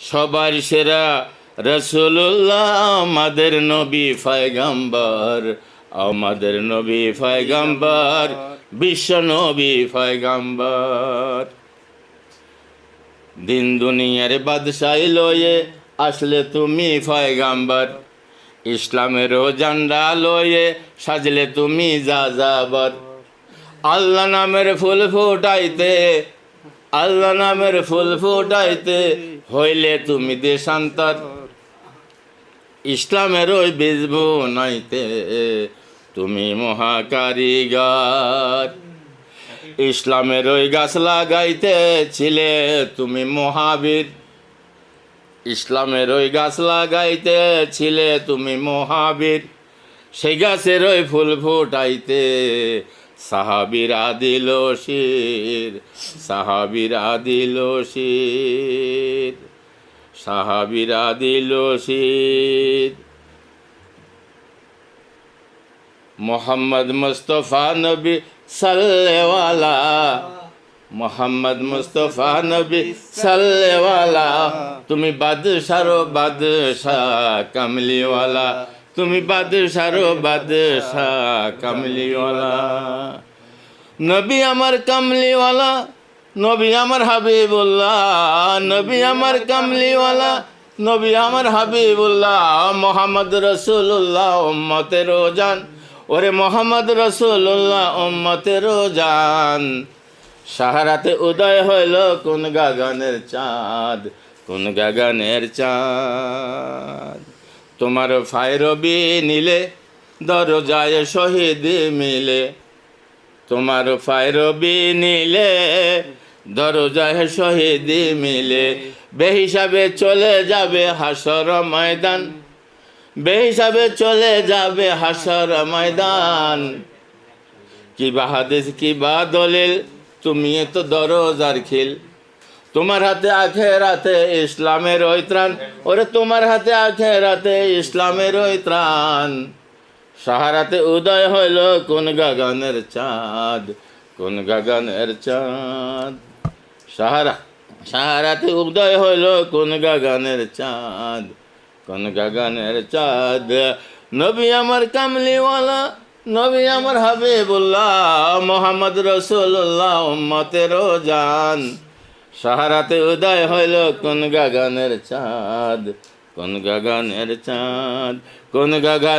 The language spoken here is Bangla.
সবার সেরা রাসূলুল্লাহ আমাদের নবী পয়গম্বর, আমাদের নবী পয়গম্বর, বিশ্ব নবী পয়গম্বর। দিন দুনিয়ার বাদশাহী লয়ে আসলে তুমি পয়গম্বর, ইসলামেরও ঝান্ডা লয়ে সাজলে তুমি যাযাবর। আল্লাহ নামের ফুল ফুটাইতে, আল্লাহ নামের ফুল ফুটাইতে হইলে তুমি দেশান্তর। ইসলামের ওই বীজ বুনাইতে তুমি মহাকারিগর, ইসলামের ওই গাছ লাগাইতে ছিলে তুমি মহাবীর, ইসলামের ওই গাছ লাগাইতে ছিলে তুমি মহাবীর। সেই গাছের ওই ফুল ফুটাইতে সাহাবীরা দিল শির, সাহাবীরা দিল শির, সাহাবীরা দিল শির। মোহাম্মদ মুস্তফা নবী সাল্লেওয়ালা, মোহাম্মদ মুস্তফা নবী সাল্লেওয়ালা, তুমি বাদশারো বাদশাহ কামলিওয়ালা, তুমি বাদশারো বাদশাহ কামলিওয়ালা। নবী আমার কামলিওয়ালা, নবী আমার হাবিবুল্লাহ, নবী আমার কামলিওয়ালা, নবী আমার হাবিবুল্লাহ। মোহাম্মদ রসুল্লাহ উম্মতের জান, ওরে মোহাম্মদ রসুল্লাহ উম্মতের জান। সাহারাতে উদয় হইল কোন গগনের চাঁদ, কোন গগনের চাঁদ। তোমার ফায়রবি নিলে দরজায় শহীদ মিলে, তোমার ফায়রবি নিলে দরজায় শহীদ মিলে। বেহিসাবে চলে যাবে হাসর ময়দান, বেহিসাবে চলে যাবে হাসর ময়দান। কি বা হাদিস কি বা দলিল, তুমি তো দরজার খিল। তোমার হাতে আখেরাতে ইসলামের ওই ত্রাণ, ওরে তোমার হাতে আখেরাতে ইসলামের ওই ত্রাণ। সাহারাতে উদয় হইল কোন গগনের চাঁদ, কোন গগনের চাঁদ। সাহারাতে উদয় হইল কোন গগনের চাঁদ, কোন গগনের চাঁদ। নবী আমার কামলিওয়ালা, নবী আমার হাবিবুল্লাহ, মোহাম্মদ রসুল্লাহ উম্মতের জান। সাহারাতে উদয় হইল কোন গগনের চাঁদ, কোন গগনের চাঁদ, কোন গগন।